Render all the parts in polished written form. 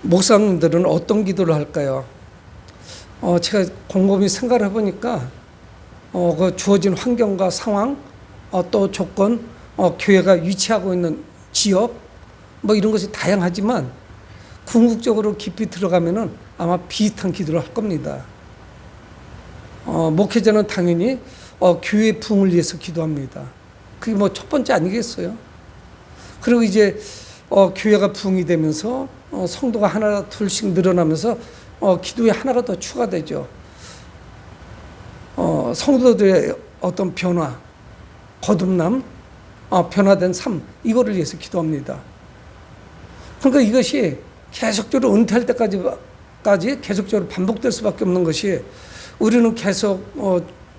목사님들은 어떤 기도를 할까요? 제가 곰곰이 생각을 해보니까 그 주어진 환경과 상황, 또 조건, 교회가 위치하고 있는 지역, 뭐 이런 것이 다양하지만 궁극적으로 깊이 들어가면은 아마 비슷한 기도를 할 겁니다. 목회자는 당연히 교회 부흥을 위해서 기도합니다. 그게 뭐 첫 번째 아니겠어요? 그리고 이제 교회가 부흥이 되면서 성도가 하나 둘씩 늘어나면서 기도에 하나가 더 추가되죠. 성도들의 어떤 변화, 거듭남, 변화된 삶, 이거를 위해서 기도합니다. 그러니까 이것이 계속적으로 은퇴할 때까지 계속적으로 반복될 수밖에 없는 것이, 우리는 계속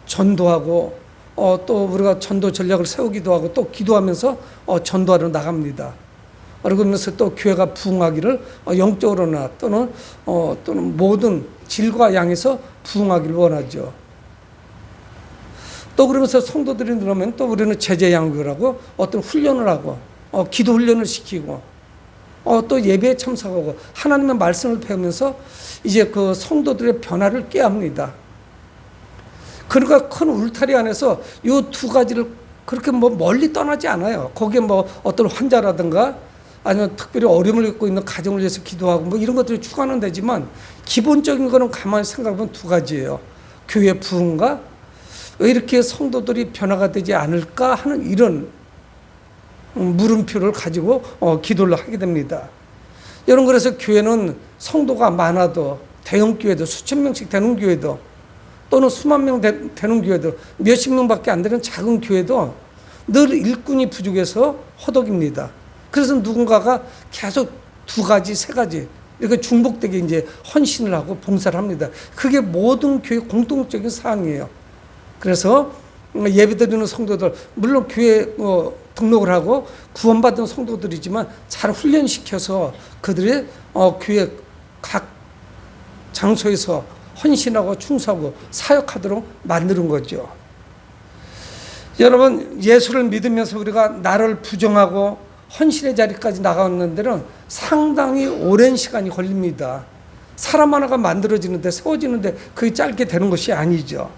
전도하고 또 우리가 전도 전략을 세우기도 하고 또 기도하면서 전도하러 나갑니다. 그러면서 또 교회가 부흥하기를 영적으로나 또는 모든 질과 양에서 부흥하기를 원하죠. 또 그러면서 성도들이 늘어나면 또 우리는 제자 양육을 하고 어떤 훈련을 하고 기도 훈련을 시키고 또 예배에 참석하고 하나님의 말씀을 배우면서 이제 그 성도들의 변화를 꾀 합니다. 그러니까 큰 울타리 안에서 이 두 가지를 그렇게 뭐 멀리 떠나지 않아요. 거기에 뭐 어떤 환자라든가 아니면 특별히 어려움을 겪고 있는 가정을 위해서 기도하고 뭐 이런 것들이 추가는 되지만 기본적인 거는 가만히 생각해보면 두 가지예요. 교회 부흥과 왜 이렇게 성도들이 변화가 되지 않을까 하는 이런 물음표를 가지고 기도를 하게 됩니다. 여러분, 그래서 교회는 성도가 많아도, 대형 교회도 수천 명씩 되는 교회도 또는 수만 명 되는 교회도, 몇십 명밖에 안 되는 작은 교회도 늘 일꾼이 부족해서 허덕입니다. 그래서 누군가가 계속 두 가지, 세 가지 이렇게 중복되게 이제 헌신을 하고 봉사를 합니다. 그게 모든 교회 공통적인 사항이에요. 그래서 예배드리는 성도들, 물론 교회 등록을 하고 구원받은 성도들이지만 잘 훈련시켜서 그들의 교회 각 장소에서 헌신하고 충성하고 사역하도록 만드는 거죠. 여러분, 예수를 믿으면서 우리가 나를 부정하고 헌신의 자리까지 나가는 데는 상당히 오랜 시간이 걸립니다. 사람 하나가 만들어지는데, 세워지는데 그게 짧게 되는 것이 아니죠.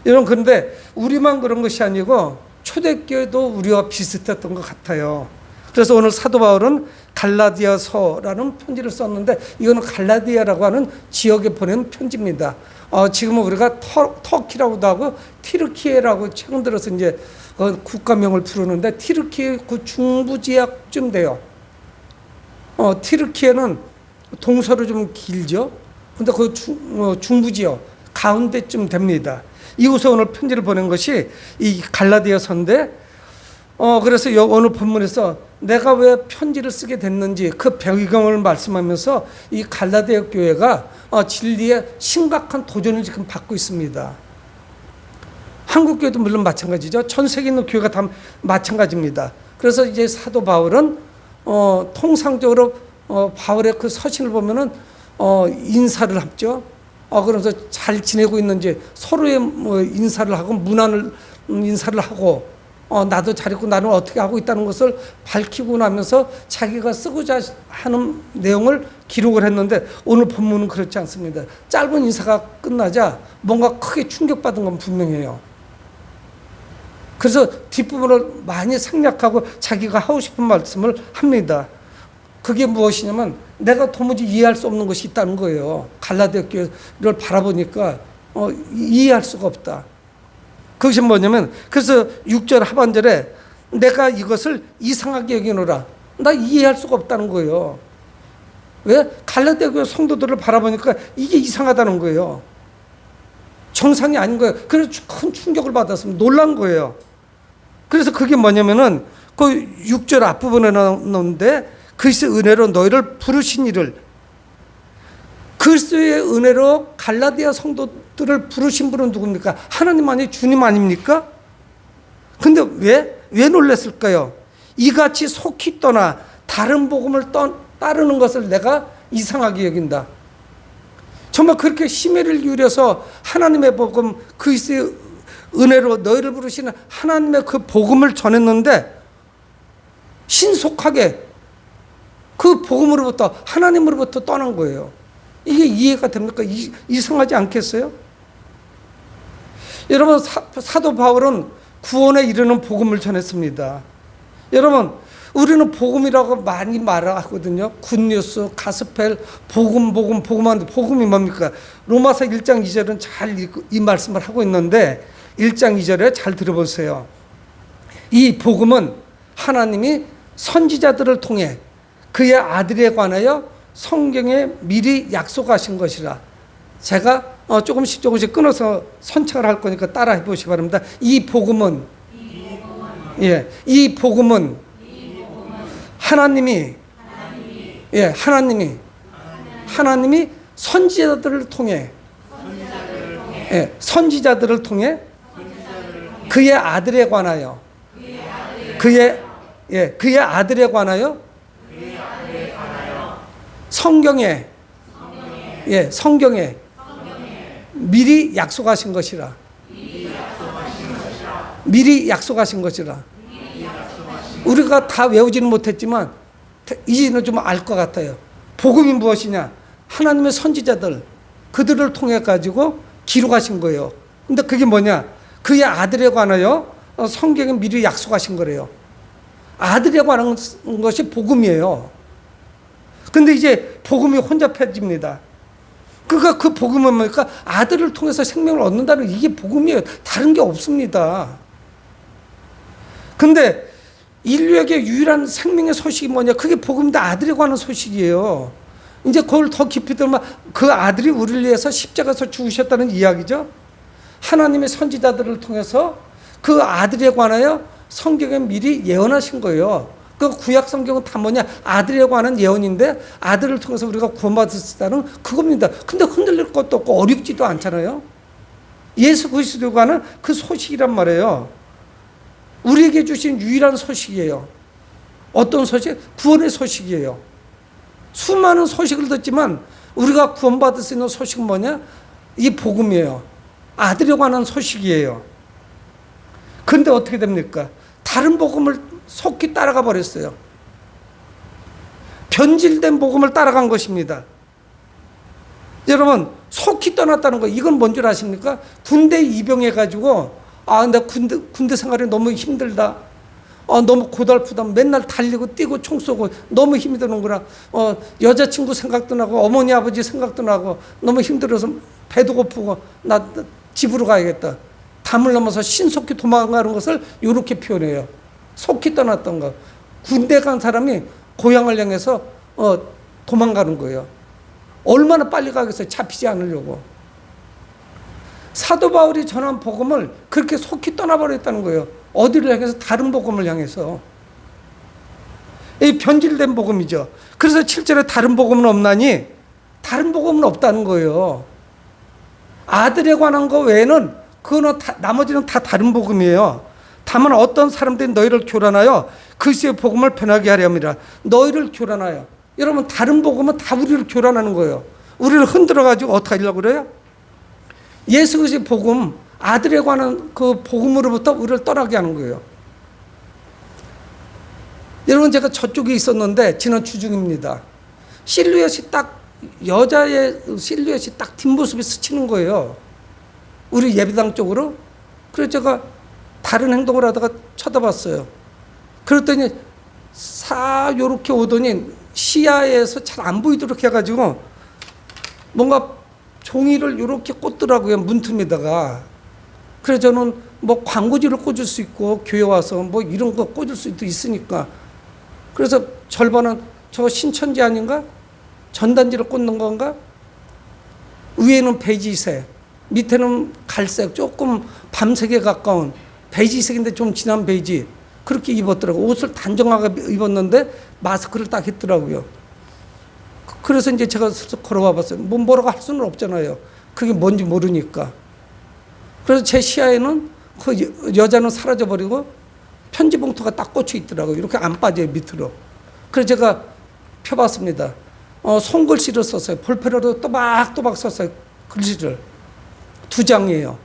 여러분, 그런데 우리만 그런 것이 아니고 초대교회도 우리와 비슷했던 것 같아요. 그래서 오늘 사도 바울은 갈라디아서라는 편지를 썼는데, 이거는 갈라디아라고 하는 지역에 보낸 편지입니다. 지금은 우리가 터키라고도 하고 티르키예라고 최근 들어서 이제 국가명을 부르는데, 티르키예 그 중부지역쯤 돼요. 티르키예는 동서로 좀 길죠. 근데 그 중부지역 가운데쯤 됩니다. 이곳에 오늘 편지를 보낸 것이 이 갈라디아서인데, 그래서 오늘 본문에서 내가 왜 편지를 쓰게 됐는지 그 배경을 말씀하면서 이 갈라디아 교회가 진리에 심각한 도전을 지금 받고 있습니다. 한국 교회도 물론 마찬가지죠. 전 세계 있는 교회가 다 마찬가지입니다. 그래서 이제 사도 바울은 통상적으로 바울의 그 서신을 보면은 인사를 하죠. 그러면서 잘 지내고 있는지 서로의 인사를 하고 문안을 인사를 하고 나도 잘 있고 나는 어떻게 하고 있다는 것을 밝히고 나면서 자기가 쓰고자 하는 내용을 기록을 했는데, 오늘 본문은 그렇지 않습니다. 짧은 인사가 끝나자 뭔가 크게 충격받은 건 분명해요. 그래서 뒷부분을 많이 생략하고 자기가 하고 싶은 말씀을 합니다. 그게 무엇이냐면 내가 도무지 이해할 수 없는 것이 있다는 거예요. 갈라디아 교회를 바라보니까 이해할 수가 없다. 그것이 뭐냐면, 그래서 6절 하반절에 내가 이것을 이상하게 여기노라. 나 이해할 수가 없다는 거예요. 왜? 갈라디아 교회 성도들을 바라보니까 이게 이상하다는 거예요. 정상이 아닌 거예요. 그래서 큰 충격을 받았으면 놀란 거예요. 그래서 그게 뭐냐면은 그 6절 앞부분에 나오는데, 그리스도의 은혜로 너희를 부르신 이를, 그리스도의 은혜로 갈라디아 성도들을 부르신 분은 누굽니까? 하나님 아니 주님 아닙니까? 근데 왜 놀랐을까요? 이같이 속히 떠나 다른 복음을 따르는 것을 내가 이상하게 여긴다. 정말 그렇게 심혈을 기울여서 하나님의 복음, 그리스도의 은혜로 너희를 부르시는 하나님의 그 복음을 전했는데 신속하게 그 복음으로부터 하나님으로부터 떠난 거예요. 이게 이해가 됩니까? 이상하지 않겠어요? 여러분, 사도 바울은 구원에 이르는 복음을 전했습니다. 여러분, 우리는 복음이라고 많이 말하거든요. 굿뉴스, 가스펠, 복음하는데 복음이 뭡니까? 로마서 1장 2절은 잘 이 말씀을 하고 있는데 1장 2절에 잘 들어보세요. 이 복음은 하나님이 선지자들을 통해 그의 아들에 관하여 성경에 미리 약속하신 것이라. 제가 조금씩 끊어서 선창을 할 거니까 따라해 보시기 바랍니다. 이 복음은 하나님이 선지자들을 통해 그의 아들에 관하여 성경에 미리 약속하신 것이라. 우리가 다 외우지는 못했지만 이제는 좀 알 것 같아요. 복음이 무엇이냐? 하나님의 선지자들, 그들을 통해 가지고 기록하신 거예요. 근데 그게 뭐냐? 그의 아들에 관하여 성경에 미리 약속하신 거래요. 아들에 관한 것이 복음이에요. 근데 이제 복음이 혼잡해집니다. 그러니까 그 복음은 뭡니까? 아들을 통해서 생명을 얻는다는 이게 복음이에요. 다른 게 없습니다. 근데 인류에게 유일한 생명의 소식이 뭐냐? 그게 복음인데 아들에 관한 소식이에요. 이제 그걸 더 깊이 들으면 그 아들이 우리를 위해서 십자가에서 죽으셨다는 이야기죠. 하나님의 선지자들을 통해서 그 아들에 관하여 성경에 미리 예언하신 거예요. 그 구약 성경은 다 뭐냐? 아들에 관한 예언인데 아들을 통해서 우리가 구원받았다는 그겁니다. 근데 흔들릴 것도 없고 어렵지도 않잖아요. 예수 그리스도에 관한 그 소식이란 말이에요. 우리에게 주신 유일한 소식이에요. 어떤 소식? 구원의 소식이에요. 수많은 소식을 듣지만 우리가 구원받을 수 있는 소식은 뭐냐? 이 복음이에요. 아들에 관한 소식이에요. 그런데 어떻게 됩니까? 다른 복음을 속히 따라가 버렸어요. 변질된 복음을 따라간 것입니다. 여러분, 속히 떠났다는 거, 이건 뭔 줄 아십니까? 군대 입영해가지고, 나 군대 생활이 너무 힘들다. 너무 고달프다. 맨날 달리고 뛰고 총 쏘고 너무 힘이 드는구나. 여자친구 생각도 나고 어머니 아버지 생각도 나고 너무 힘들어서 배도 고프고 나 집으로 가야겠다. 담을 넘어서 신속히 도망가는 것을 이렇게 표현해요. 속히 떠났던 거. 군대 간 사람이 고향을 향해서 도망가는 거예요. 얼마나 빨리 가겠어요. 잡히지 않으려고. 사도 바울이 전한 복음을 그렇게 속히 떠나버렸다는 거예요. 어디를 향해서? 다른 복음을 향해서. 이 변질된 복음이죠. 그래서 7절에 다른 복음은 없나니? 다른 복음은 없다는 거예요. 아들에 관한 거 외에는 그거는 나머지는 다 다른 복음이에요. 다만 어떤 사람들이 너희를 교란하여 그리스도의 복음을 변하게 하려 합니다. 너희를 교란하여. 여러분, 다른 복음은 다 우리를 교란하는 거예요. 우리를 흔들어가지고 어떻게 하려고 그래요? 예수 그리스도의 복음, 아들에 관한 그 복음으로부터 우리를 떠나게 하는 거예요. 여러분, 제가 저쪽에 있었는데 지난 주중입니다. 실루엣이 딱, 여자의 실루엣이 딱 뒷모습이 스치는 거예요. 우리 예배당 쪽으로. 그래서 제가 다른 행동을 하다가 쳐다봤어요. 그랬더니 요렇게 오더니 시야에서 잘 안 보이도록 해가지고 뭔가 종이를 이렇게 꽂더라고요. 문틈에다가. 그래서 저는 뭐 광고지를 꽂을 수 있고 교회 와서 뭐 이런 거 꽂을 수도 있으니까. 그래서 절반은 저 신천지 아닌가? 전단지를 꽂는 건가? 위에는 베이지색, 밑에는 갈색, 조금 밤색에 가까운 베이지색인데 좀 진한 베이지. 그렇게 입었더라고요. 옷을 단정하게 입었는데 마스크를 딱 했더라고요. 그래서 이제 제가 걸어와 봤어요. 뭐라고 할 수는 없잖아요. 그게 뭔지 모르니까. 그래서 제 시야에는 그 여자는 사라져버리고 편지 봉투가 딱 꽂혀 있더라고요. 이렇게 안 빠져요, 밑으로. 그래서 제가 펴봤습니다. 손글씨를 썼어요. 볼펜으로 또박또박 썼어요. 글씨를. 2장이에요.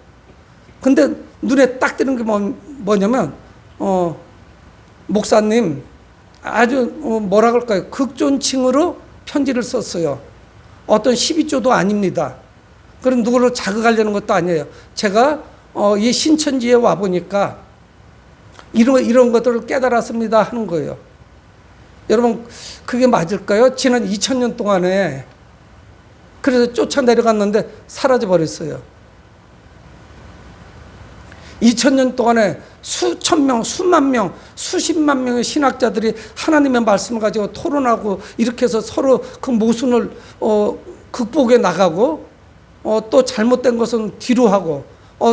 근데 눈에 딱 띄는 게 뭐냐면, 목사님, 아주 뭐라 그럴까요? 극존칭으로 편지를 썼어요. 어떤 12조도 아닙니다. 그럼 누구를 자극하려는 것도 아니에요. 제가 이 신천지에 와 보니까 이런 것들을 깨달았습니다 하는 거예요. 여러분, 그게 맞을까요? 지난 2000년 동안에 그래서 쫓아 내려갔는데 사라져 버렸어요. 2000년 동안에 수천 명, 수만 명, 수십만 명의 신학자들이 하나님의 말씀을 가지고 토론하고 이렇게 해서 서로 그 모순을 극복해 나가고 또 잘못된 것은 뒤로 하고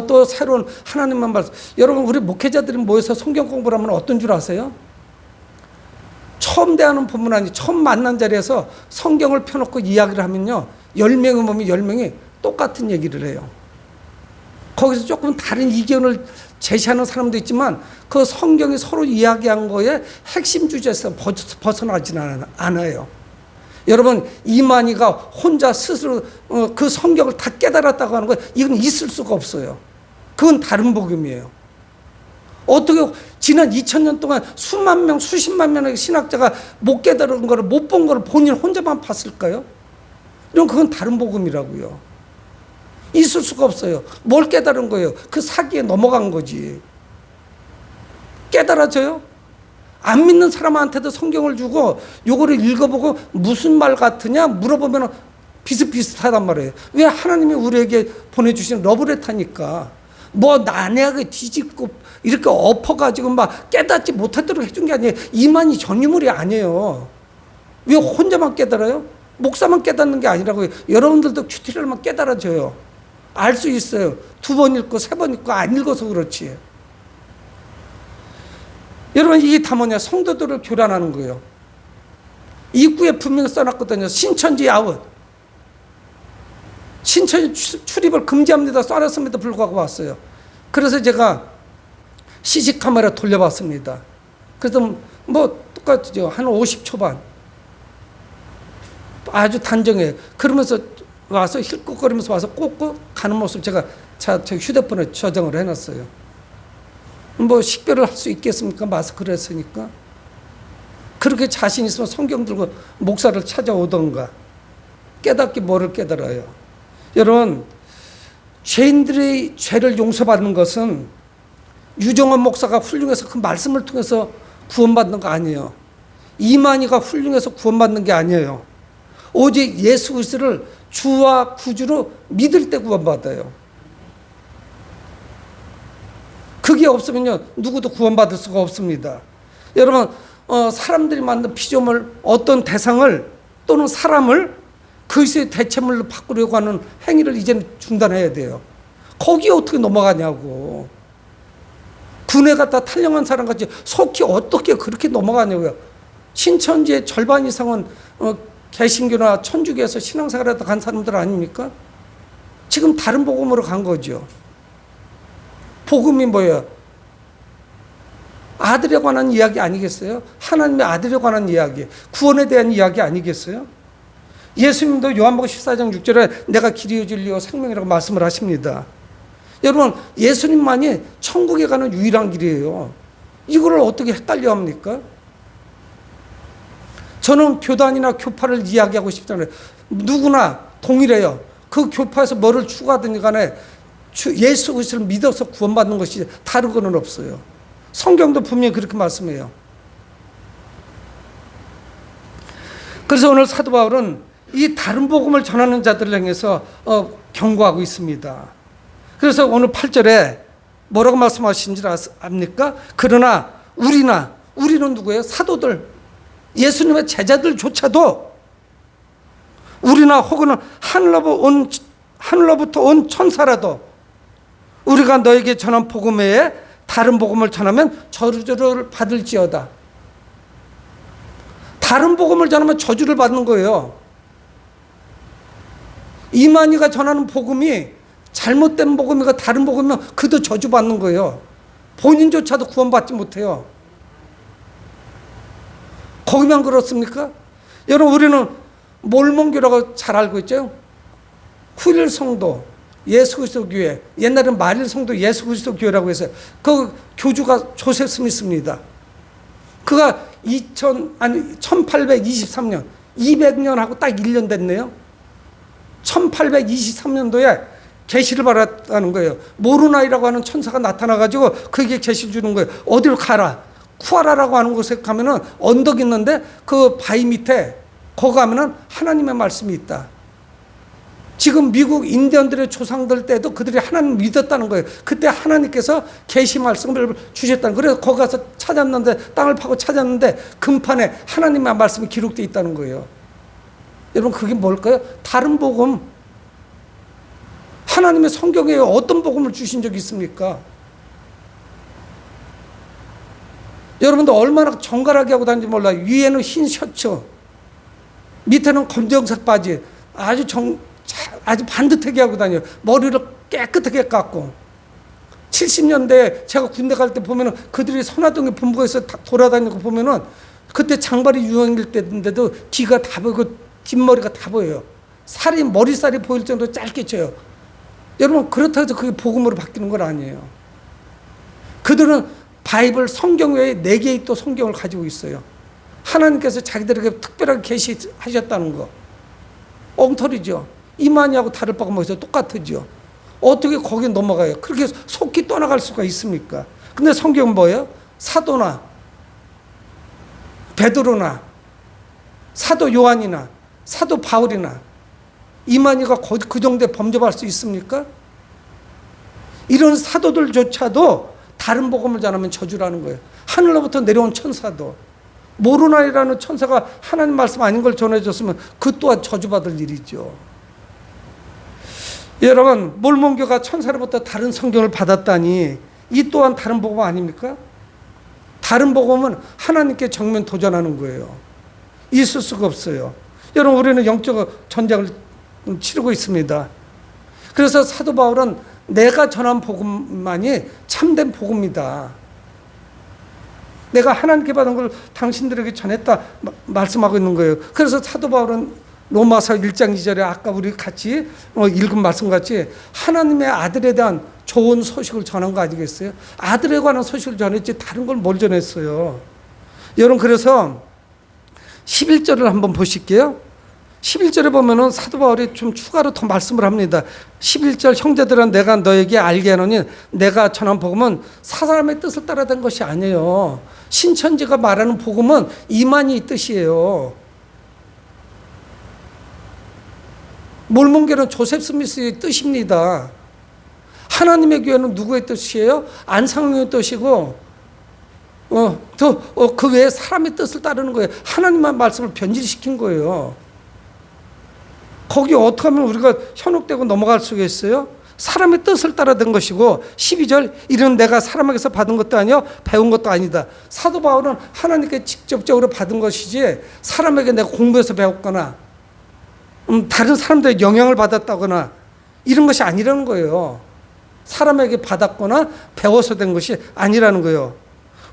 또 새로운 하나님의 말씀. 여러분, 우리 목회자들이 모여서 성경 공부를 하면 어떤 줄 아세요? 처음 대하는 본문 아니 처음 만난 자리에서 성경을 펴놓고 이야기를 하면요, 10명이 보면 10명이 똑같은 얘기를 해요. 거기서 조금 다른 이견을 제시하는 사람도 있지만 그 성경이 서로 이야기한 거에 핵심 주제에서 벗어나지는 않아요. 여러분, 이만희가 혼자 스스로 그 성경을 다 깨달았다고 하는 거, 이건 있을 수가 없어요. 그건 다른 복음이에요. 어떻게 지난 2000년 동안 수만 명, 수십만 명의 신학자가 못 깨달은 거를, 못 본 거를 본인 혼자만 봤을까요? 이런 그건 다른 복음이라고요. 있을 수가 없어요. 뭘 깨달은 거예요? 그 사기에 넘어간 거지. 깨달아져요? 안 믿는 사람한테도 성경을 주고 요거를 읽어보고 무슨 말 같으냐 물어보면 비슷비슷하단 말이에요. 왜? 하나님이 우리에게 보내주신 러브레터니까. 뭐 난해하게 뒤집고 이렇게 엎어가지고 막 깨닫지 못하도록 해준 게 아니에요. 이만희 전유물이 아니에요. 왜 혼자만 깨달아요? 목사만 깨닫는 게 아니라고요. 여러분들도 큐티를만 깨달아져요. 알 수 있어요. 2번 읽고 3번 읽고 안 읽어서 그렇지. 여러분, 이게 다 뭐냐? 성도들을 교란하는 거예요. 입구에 분명히 써놨거든요. 신천지 아웃. 신천지 출입을 금지합니다. 써놨음에도 불구하고 왔어요. 그래서 제가 CC 카메라 돌려봤습니다. 그래서 뭐 똑같죠. 한 50초반. 아주 단정해요. 그러면서 와서 힐끗거리면서 와서 꽂고 가는 모습 제가 제 휴대폰에 저장을 해놨어요. 뭐 식별을 할 수 있겠습니까? 마스크를 했으니까. 그렇게 자신 있으면 성경 들고 목사를 찾아오던가. 깨닫기 뭐를 깨달아요. 여러분, 죄인들의 죄를 용서받는 것은 유정원 목사가 훌륭해서 그 말씀을 통해서 구원받는 거 아니에요. 이만희가 훌륭해서 구원받는 게 아니에요. 오직 예수 그리스도를 주와 구주로 믿을 때 구원받아요. 그게 없으면요, 누구도 구원받을 수가 없습니다. 여러분, 사람들이 만든 피조물, 어떤 대상을 또는 사람을 그리스도의 대체물로 바꾸려고 하는 행위를 이제는 중단해야 돼요. 거기에 어떻게 넘어가냐고. 군에 갔다 탈영한 사람같이 속히 어떻게 그렇게 넘어가냐고요. 신천지의 절반 이상은 개신교나 천주교에서 신앙생활하다 간 사람들 아닙니까? 지금 다른 복음으로 간 거죠. 복음이 뭐예요? 아들에 관한 이야기 아니겠어요? 하나님의 아들에 관한 이야기, 구원에 대한 이야기 아니겠어요? 예수님도 요한복음 14장 6절에 내가 길이요 진리요 생명이라고 말씀을 하십니다. 여러분, 예수님만이 천국에 가는 유일한 길이에요. 이거를 어떻게 헷갈려 합니까? 저는 교단이나 교파를 이야기하고 싶지 않아요. 누구나 동일해요. 그 교파에서 뭐를 추구하든지 간에 예수 그리스도를 믿어서 구원받는 것이 다른 건 없어요. 성경도 분명히 그렇게 말씀해요. 그래서 오늘 사도 바울은 이 다른 복음을 전하는 자들을 향해서 경고하고 있습니다. 그래서 오늘 8절에 뭐라고 말씀하신지 압니까? 그러나 우리는 누구예요? 사도들, 예수님의 제자들조차도 우리나 혹은 하늘로부터 온 천사라도 우리가 너에게 전한 복음 외에 다른 복음을 전하면 저주를 받을지어다. 다른 복음을 전하면 저주를 받는 거예요. 이만희가 전하는 복음이 잘못된 복음이고 다른 복음이면 그도 저주받는 거예요. 본인조차도 구원받지 못해요. 거기만 그렇습니까? 여러분, 우리는 몰몬교라고 잘 알고 있죠? 후일 성도, 예수 그리스도 교회, 옛날에는 말일 성도 예수 그리스도 교회라고 해서 그 교주가 조셉 스미스입니다. 그가 아니 1823년 200년하고 딱 1년 됐네요. 1823년도에 계시를 받았다는 거예요. 모르나이라고 하는 천사가 나타나가지고 그에게 계시를 주는 거예요. 어디로 가라. 쿠아라라고 하는 곳에 가면은 언덕이 있는데 그 바위 밑에 거기 가면은 하나님의 말씀이 있다. 지금 미국 인디언들의 조상들 때도 그들이 하나님 믿었다는 거예요. 그때 하나님께서 계시 말씀을 주셨다는 거예요. 그래서 거기 가서 찾았는데, 땅을 파고 찾았는데 금판에 하나님의 말씀이 기록되어 있다는 거예요. 여러분, 그게 뭘까요? 다른 복음. 하나님의 성경에 어떤 복음을 주신 적이 있습니까? 여러분들 얼마나 정갈하게 하고 다니는지 몰라요. 위에는 흰 셔츠, 밑에는 검정색 바지, 아주 반듯하게 하고 다녀요. 머리를 깨끗하게 깎고. 70년대 제가 군대 갈 때 보면은 그들이 선화동에 본부에서 돌아다니는 거 보면은 그때 장발이 유행일 때인데도 귀가 다 보이고 뒷머리가 다 보여요. 머리살이 보일 정도로 짧게 쳐요. 여러분, 그렇다고 해서 그게 복음으로 바뀌는 건 아니에요. 그들은 바이블 성경 외에 4개의 또 성경을 가지고 있어요. 하나님께서 자기들에게 특별하게 계시하셨다는 거. 엉터리죠. 이만희하고 다를 바가 뭐죠? 똑같으죠. 어떻게 거기에 넘어가요? 그렇게 속히 떠나갈 수가 있습니까? 근데 성경은 뭐예요? 사도나 베드로나 사도 요한이나 사도 바울이나 이만희가 그 정도에 범접할 수 있습니까? 이런 사도들조차도 다른 복음을 전하면 저주라는 거예요. 하늘로부터 내려온 천사도. 모르나이라는 천사가 하나님 말씀 아닌 걸 전해줬으면 그 또한 저주받을 일이죠. 여러분, 몰몬교가 천사로부터 다른 성경을 받았다니 이 또한 다른 복음 아닙니까? 다른 복음은 하나님께 정면 도전하는 거예요. 있을 수가 없어요. 여러분, 우리는 영적 전쟁을 치르고 있습니다. 그래서 사도 바울은 내가 전한 복음만이 참된 복음이다. 내가 하나님께 받은 걸 당신들에게 전했다 말씀하고 있는 거예요. 그래서 사도 바울은 로마서 1장 2절에 아까 우리 같이 읽은 말씀같이 하나님의 아들에 대한 좋은 소식을 전한 거 아니겠어요? 아들에 관한 소식을 전했지 다른 걸 뭘 전했어요? 여러분, 그래서 11절을 한번 보실게요. 11절에 보면은 사도 바울이 좀 추가로 더 말씀을 합니다. 11절, 형제들아 내가 너에게 알게 하노니 내가 전한 복음은 사람의 뜻을 따라 된 것이 아니에요. 신천지가 말하는 복음은 이만희 뜻이에요. 몰몬교는 조셉 스미스의 뜻입니다. 하나님의 교회는 누구의 뜻이에요? 안상용의 뜻이고 그 외에 사람의 뜻을 따르는 거예요. 하나님의 말씀을 변질시킨 거예요. 거기 어떻게 하면 우리가 현혹되고 넘어갈 수가 있어요? 사람의 뜻을 따라 된 것이고 12절 이는 내가 사람에게서 받은 것도 아니요 배운 것도 아니다. 사도 바울은 하나님께 직접적으로 받은 것이지 사람에게 내가 공부해서 배웠거나 다른 사람들의 영향을 받았다거나 이런 것이 아니라는 거예요. 사람에게 받았거나 배워서 된 것이 아니라는 거예요.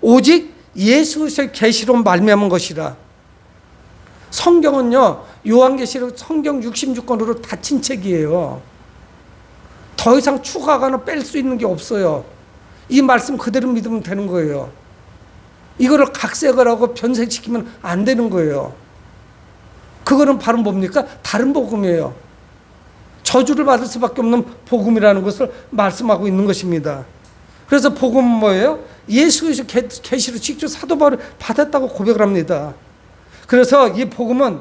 오직 예수 그리스도의 계시로 말미암은 것이라. 성경은요, 요한계시록 성경 66권으로 닫힌 책이에요. 더 이상 추가하거나 뺄 수 있는 게 없어요. 이 말씀 그대로 믿으면 되는 거예요. 이거를 각색을 하고 변색시키면 안 되는 거예요. 그거는 바로 뭡니까? 다른 복음이에요. 저주를 받을 수밖에 없는 복음이라는 것을 말씀하고 있는 것입니다. 그래서 복음은 뭐예요? 예수 그리스도 계시로 직접 사도 바울이 받았다고 고백을 합니다. 그래서 이 복음은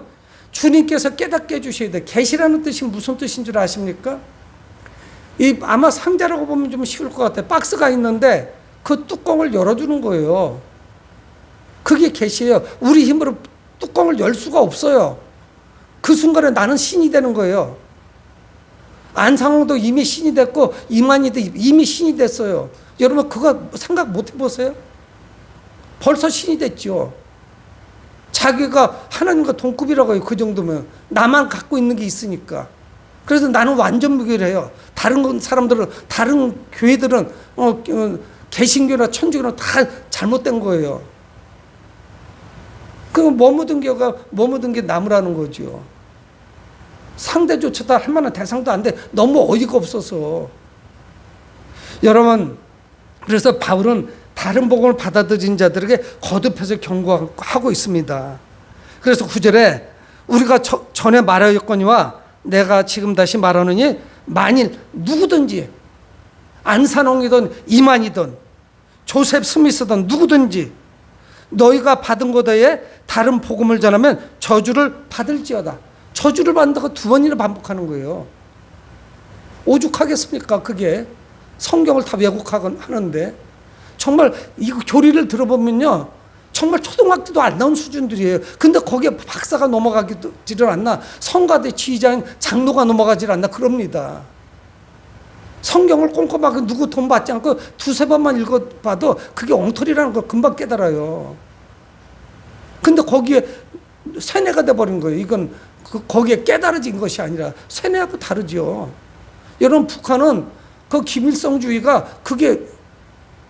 주님께서 깨닫게 해주셔야 돼요. 계시라는 뜻이 무슨 뜻인 줄 아십니까? 아마 상자라고 보면 좀 쉬울 것 같아요. 박스가 있는데 그 뚜껑을 열어주는 거예요. 그게 계시예요. 우리 힘으로 뚜껑을 열 수가 없어요. 그 순간에 나는 신이 되는 거예요. 안상홍도 이미 신이 됐고 이만희도 이미 신이 됐어요. 여러분, 그거 생각 못 해보세요? 벌써 신이 됐죠. 자기가 하나님과 동급이라고 해요. 그 정도면 나만 갖고 있는 게 있으니까. 그래서 나는 완전 무결해요. 다른 사람들은, 다른 교회들은 개신교나 천주교나 다 잘못된 거예요. 그 머무든 게 나무라는 거죠. 상대조차도 할 만한 대상도 안 돼. 너무 어이가 없어서. 여러분, 그래서 바울은 다른 복음을 받아들인 자들에게 거듭해서 경고하고 있습니다. 그래서 9절에 우리가 전에 말하였거니와 내가 지금 다시 말하느니 만일 누구든지 안산홍이든 이만이든 조셉 스미스든 누구든지 너희가 받은 것 외에 다른 복음을 전하면 저주를 받을지어다. 저주를 받는다고 두 번이나 반복하는 거예요. 오죽하겠습니까? 그게 성경을 다 왜곡하는데 정말 이 교리를 들어보면요 정말 초등학교도 안 나온 수준들이에요. 근데 거기에 박사가 넘어가지를 않나, 성가대 지휘자인 장로가 넘어가질 않나 그럽니다. 성경을 꼼꼼하게 누구 돈 받지 않고 두세 번만 읽어봐도 그게 엉터리라는 걸 금방 깨달아요. 근데 거기에 세뇌가 돼버린 거예요. 이건 거기에 깨달아진 것이 아니라 세뇌하고 다르죠. 여러분, 북한은 그 김일성주의가 그게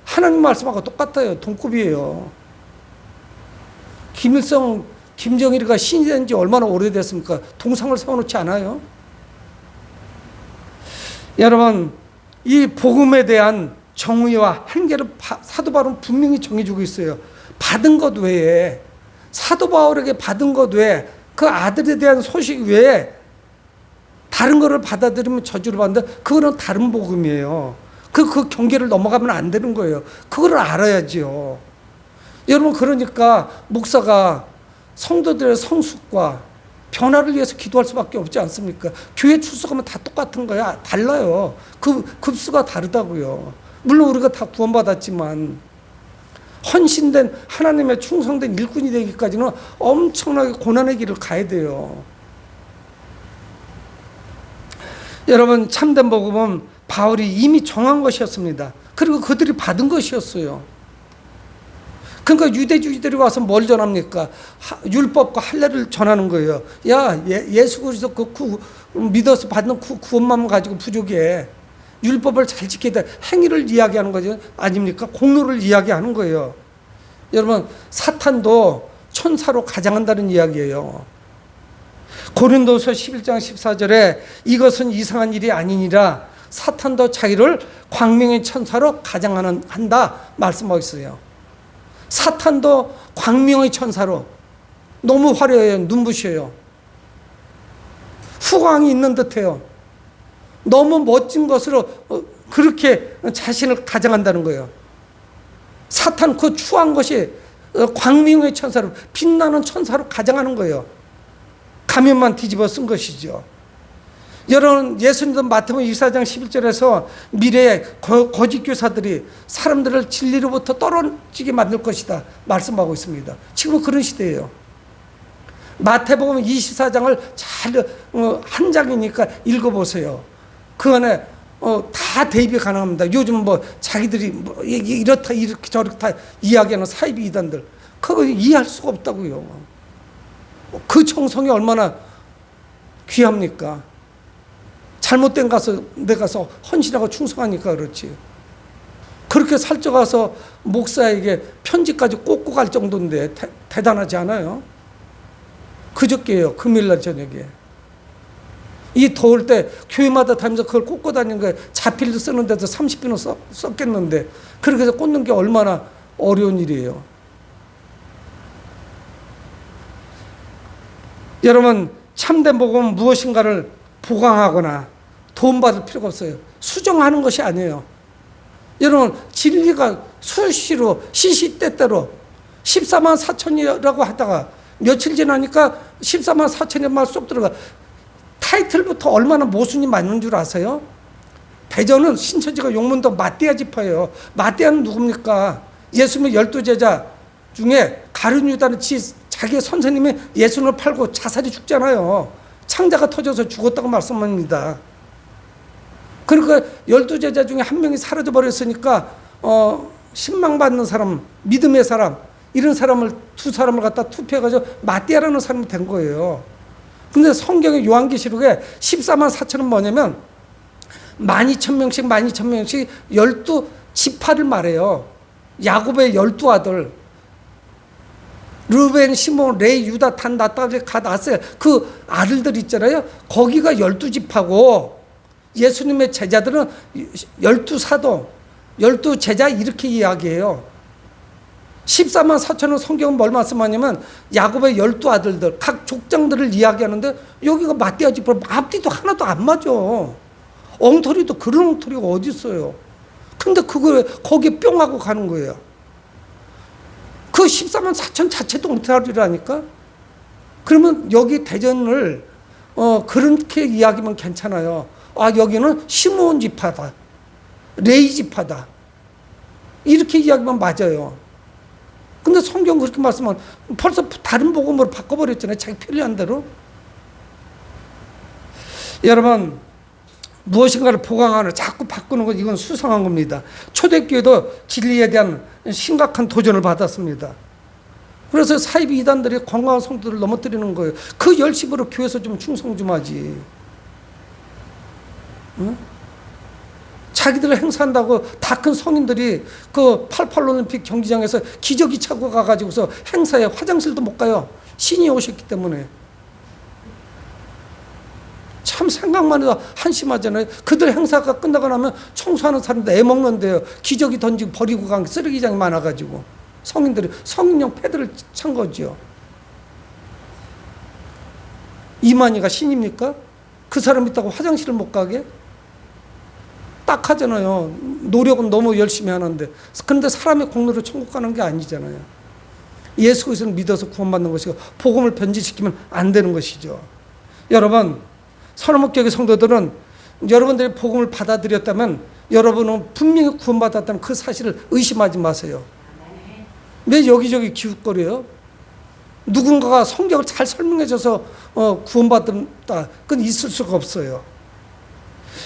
하나님 말씀하고 똑같아요. 동급이에요. 김정일이가 신이 된 지 얼마나 오래됐습니까? 동상을 세워놓지 않아요? 여러분, 이 복음에 대한 정의와 한계를 사도 바울은 분명히 정해주고 있어요. 받은 것 외에, 사도 바울에게 받은 것 외에, 그 아들에 대한 소식 외에 다른 거를 받아들이면 저주를 받는다. 그거는 다른 복음이에요. 그 경계를 넘어가면 안 되는 거예요. 그거를 알아야지요. 여러분, 그러니까 목사가 성도들의 성숙과 변화를 위해서 기도할 수밖에 없지 않습니까? 교회 출석하면 다 똑같은 거야. 달라요. 그 급수가 다르다고요. 물론 우리가 다 구원받았지만 헌신된 하나님의 충성된 일꾼이 되기까지는 엄청나게 고난의 길을 가야 돼요. 여러분, 참된 복음은 바울이 이미 정한 것이었습니다. 그리고 그들이 받은 것이었어요. 그러니까 유대주의들이 와서 뭘 전합니까? 율법과 할례를 전하는 거예요. 야, 예수 그리스도 믿어서 받는 구원만 가지고 부족해. 율법을 잘 지켜야 돼. 행위를 이야기하는 거죠. 아닙니까? 공로를 이야기하는 거예요. 여러분, 사탄도 천사로 가장한다는 이야기예요. 고린도서 11장 14절에 이것은 이상한 일이 아니니라 사탄도 자기를 광명의 천사로 가장한다 말씀하고 있어요. 사탄도 광명의 천사로, 너무 화려해요. 눈부셔요. 후광이 있는 듯해요. 너무 멋진 것으로 그렇게 자신을 가장한다는 거예요. 사탄 그 추한 것이 광명의 천사로, 빛나는 천사로 가장하는 거예요. 가면만 뒤집어 쓴 것이죠. 여러분, 예수님도 마태복음 24장 11절에서 미래에 거짓 교사들이 사람들을 진리로부터 떨어지게 만들 것이다 말씀하고 있습니다. 지금은 그런 시대예요. 마태복음 24장을 잘 한 장이니까 읽어보세요. 그 안에 다 대입이 가능합니다. 요즘 뭐 자기들이 뭐 이렇다 이렇게 저렇다 이야기하는 사이비 이단들, 그거 이해할 수가 없다고요. 그 정성이 얼마나 귀합니까? 잘못된 데 가서 헌신하고 충성하니까 그렇지. 그렇게 살쪄가서 목사에게 편지까지 꽂고 갈 정도인데 대단하지 않아요? 그저께요, 금요일날 저녁에. 이 더울 때 교회마다 다니면서 그걸 꽂고 다니는 거예요. 자필도 쓰는데도 30분은 썼겠는데 그렇게 해서 꽂는 게 얼마나 어려운 일이에요. 여러분, 참된 복음은 무엇인가를 보강하거나 도움받을 필요가 없어요. 수정하는 것이 아니에요. 여러분, 진리가 수시로 시시때때로 14만 4천이라고 하다가 며칠 지나니까 14만 4천이 말 쏙 들어가. 타이틀부터 얼마나 모순이 맞는 줄 아세요? 대전은 신천지가 용문도 마띠아 지파예요. 마띠아는 누굽니까? 예수님의 12제자 중에 가룟 유다는 자기 선생님이 예수님을 팔고 자살이 죽잖아요. 창자가 터져서 죽었다고 말씀합니다. 그러니까 12제자 중에 한 명이 사라져버렸으니까 신망받는 사람, 믿음의 사람, 이런 사람을 두 사람을 갖다 투표해가지고 마띠아라는 사람이 된 거예요. 근데 성경의 요한계시록에 14만 4천은 뭐냐면 12,000명씩 12,000명씩 12지파를 말해요. 야곱의 12아들 르벤, 시몬, 레이, 유다, 단, 나따리, 갓, 아셀, 그 아들들 있잖아요. 거기가 12지파고 예수님의 제자들은 12사도, 12제자 이렇게 이야기해요. 14만 4천은 성경은 뭘 말씀하냐면 야곱의 12아들들 각 족장들을 이야기하는데 여기가 맞대야지 앞뒤도 하나도 안 맞아. 엉터리도 그런 엉터리가 어디 있어요. 근데 그거 거기에 뿅 하고 가는 거예요. 그 14만 4천 자체도 엉터리라니까. 그러면 여기 대전을 그렇게 이야기하면 괜찮아요. 아, 여기는 시므온 지파다, 레위 지파다, 이렇게 이야기하면 맞아요. 근데 성경 그렇게 말씀하면 벌써 다른 복음으로 바꿔버렸잖아요. 자기 편리한 대로. 여러분, 무엇인가를 보강하는 자꾸 바꾸는 건 이건 수상한 겁니다. 초대교회도 진리에 대한 심각한 도전을 받았습니다. 그래서 사이비 이단들이 건강한 성도들을 넘어뜨리는 거예요. 그 열심으로 교회에서 좀 충성 좀 하지. 응? 자기들 행사한다고 다 큰 성인들이 그 88 올림픽 경기장에서 기저귀 차고 가가지고서 행사에 화장실도 못 가요. 신이 오셨기 때문에. 참 생각만 해도 한심하잖아요. 그들 행사가 끝나고 나면 청소하는 사람들 애 먹는데요. 기저귀 던지고 버리고 간 쓰레기장이 많아가지고 성인들이 성인용 패드를 찬 거죠. 이만희가 신입니까? 그 사람 있다고 화장실을 못 가게? 딱 하잖아요. 노력은 너무 열심히 하는데. 그런데 사람의 공로로 천국 가는 게 아니잖아요. 예수 그리스도를 믿어서 구원받는 것이고 복음을 변질시키면 안 되는 것이죠. 여러분, 선원목교회 성도들은 여러분들이 복음을 받아들였다면 여러분은 분명히 구원받았다는 그 사실을 의심하지 마세요. 왜 여기저기 기웃거려요? 누군가가 성경을 잘 설명해줘서 구원받았다. 그건 있을 수가 없어요.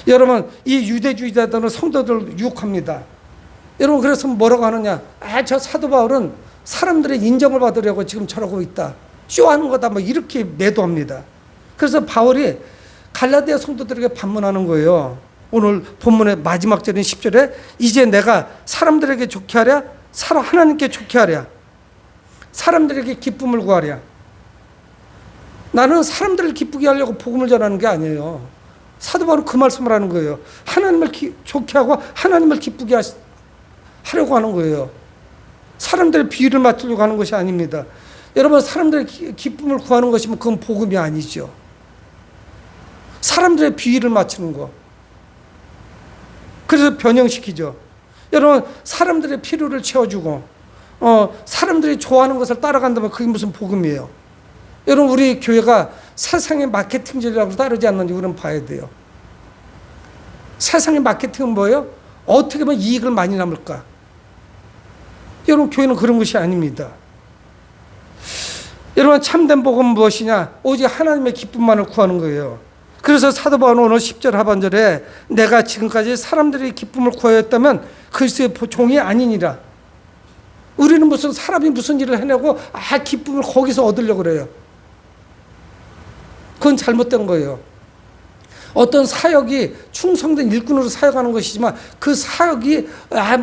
여러분, 이 유대주의자들은 성도들을 유혹합니다. 여러분, 그래서 뭐라고 하느냐? 아, 저 사도 바울은 사람들의 인정을 받으려고 지금 저러고 있다. 쇼하는 거다. 뭐 이렇게 매도합니다. 그래서 바울이 갈라디아 성도들에게 반문하는 거예요. 오늘 본문의 마지막 절인 10절에 이제 내가 사람들에게 좋게 하랴? 하나님께 좋게 하랴? 사람들에게 기쁨을 구하랴? 나는 사람들을 기쁘게 하려고 복음을 전하는 게 아니에요. 사도 바울은 그 말씀을 하는 거예요. 하나님을 좋게 하고 하나님을 기쁘게 하려고 하는 거예요. 사람들의 비위를 맞추려고 하는 것이 아닙니다. 여러분, 사람들의 기쁨을 구하는 것이면 그건 복음이 아니죠. 사람들의 비위를 맞추는 거. 그래서 변형시키죠. 여러분, 사람들의 필요를 채워주고 사람들이 좋아하는 것을 따라간다면 그게 무슨 복음이에요. 여러분, 우리 교회가 세상의 마케팅 전략으로 따르지 않는지 우리는 봐야 돼요. 세상의 마케팅은 뭐예요? 어떻게 하면 이익을 많이 남을까? 여러분, 교회는 그런 것이 아닙니다. 여러분, 참된 복음은 무엇이냐? 오직 하나님의 기쁨만을 구하는 거예요. 그래서 사도 바울은 오늘 10절 하반절에 내가 지금까지 사람들의 기쁨을 구하였다면 그리스도의 종이 아니니라. 우리는 무슨 사람이 무슨 일을 해내고 기쁨을 거기서 얻으려고 그래요. 그건 잘못된 거예요. 어떤 사역이 충성된 일꾼으로 사역하는 것이지만 그 사역이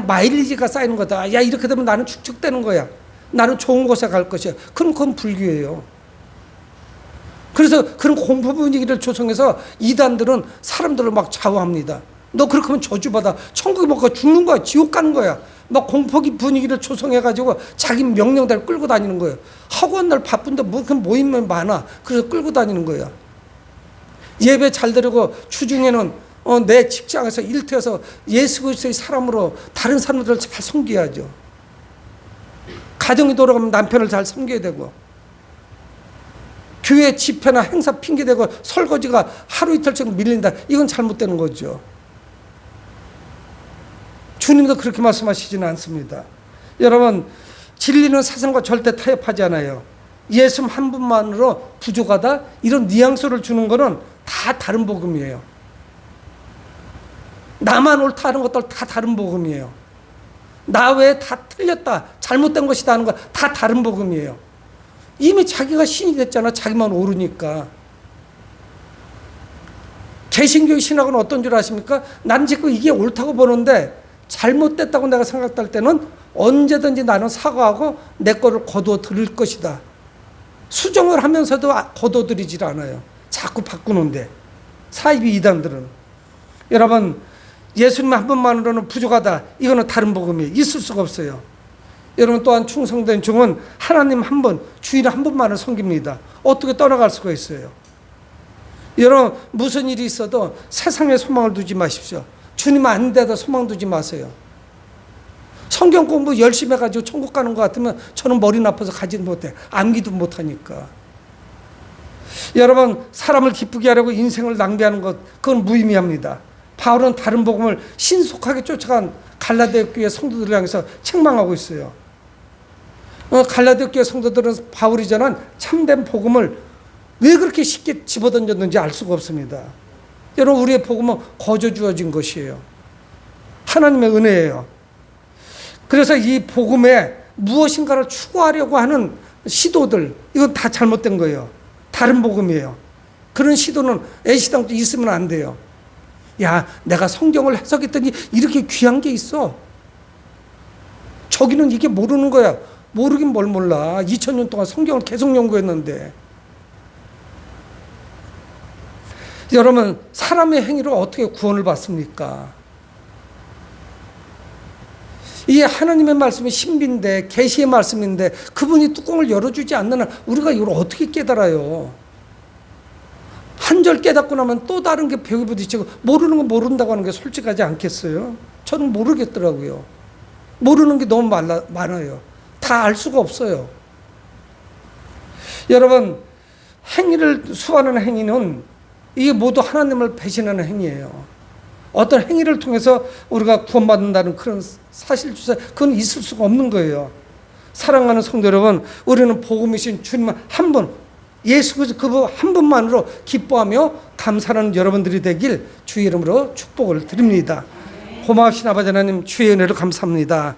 마일리지가 쌓이는 거다. 야, 이렇게 되면 나는 축적되는 거야. 나는 좋은 곳에 갈 것이야. 그럼 그건 불교예요. 그래서 그런 공포 분위기를 조성해서 이단들은 사람들을 막 좌우합니다. 너 그렇게 하면 저주받아. 천국에 못 가 죽는 거야. 지옥 가는 거야. 막 공포 분위기를 조성해가지고 자기 명령대로 끌고 다니는 거예요. 학원 날 바쁜데 그 모임이 많아. 그래서 끌고 다니는 거예요. 예배 잘 드리고 주중에는 내 직장에서 일터에서 예수 그리스도의 사람으로 다른 사람들을 잘 섬겨야죠. 가정이 돌아가면 남편을 잘 섬겨야 되고, 교회 집회나 행사 핑계대고 설거지가 하루 이틀씩 밀린다. 이건 잘못되는 거죠. 주님도 그렇게 말씀하시지는 않습니다. 여러분, 진리는 세상과 절대 타협하지 않아요. 예수 한 분만으로 부족하다? 이런 뉘앙스를 주는 거는 다 다른 복음이에요. 나만 옳다 하는 것들 다 다른 복음이에요. 나 외에 다 틀렸다, 잘못된 것이다 하는 거 다 다른 복음이에요. 이미 자기가 신이 됐잖아. 자기만 옳으니까. 개신교의 신학은 어떤 줄 아십니까? 난 지금 이게 옳다고 보는데 잘못됐다고 내가 생각할 때는 언제든지 나는 사과하고 내 거를 거두어 드릴 것이다. 수정을 하면서도 거두어 드리질 않아요. 자꾸 바꾸는데. 사이비 이단들은. 여러분, 예수님 한 분만으로는 부족하다. 이거는 다른 복음이에요. 있을 수가 없어요. 여러분 또한 충성된 종은 하나님 한 분, 주인 한 분만을 섬깁니다. 어떻게 떠나갈 수가 있어요? 여러분 무슨 일이 있어도 세상에 소망을 두지 마십시오. 주님 안 돼도 소망 두지 마세요. 성경 공부 열심히 해가지고 천국 가는 것 같으면 저는 머리 나빠서 가지는 못해. 암기도 못하니까. 여러분 사람을 기쁘게 하려고 인생을 낭비하는 것 그건 무의미합니다. 바울은 다른 복음을 신속하게 쫓아간 갈라디아 교회 성도들을 향해서 책망하고 있어요. 갈라디아 교회 성도들은 바울이 전한 참된 복음을 왜 그렇게 쉽게 집어던졌는지 알 수가 없습니다. 여러분 우리의 복음은 거저 주어진 것이에요. 하나님의 은혜예요. 그래서 이 복음에 무엇인가를 추구하려고 하는 시도들 이건 다 잘못된 거예요. 다른 복음이에요. 그런 시도는 애시당초 있으면 안 돼요. 야, 내가 성경을 해석했더니 이렇게 귀한 게 있어. 저기는 이게 모르는 거야. 모르긴 뭘 몰라. 2000년 동안 성경을 계속 연구했는데. 여러분 사람의 행위로 어떻게 구원을 받습니까? 이 하나님의 말씀이 신비인데 계시의 말씀인데 그분이 뚜껑을 열어주지 않는 한 우리가 이걸 어떻게 깨달아요? 한 절 깨닫고 나면 또 다른 게 벽에 부딪히고 모르는 건 모른다고 하는 게 솔직하지 않겠어요? 저는 모르겠더라고요. 모르는 게 너무 많아요. 다 알 수가 없어요. 여러분 행위를 수하는 행위는 이게 모두 하나님을 배신하는 행위예요. 어떤 행위를 통해서 우리가 구원받는다는 그런 사실주사 그건 있을 수가 없는 거예요. 사랑하는 성도 여러분, 우리는 복음이신 주님 한 분, 예수 그리스도 그 한 분만으로 기뻐하며 감사하는 여러분들이 되길 주의 이름으로 축복을 드립니다. 고마우신 아버지 하나님, 주의 은혜를 감사합니다.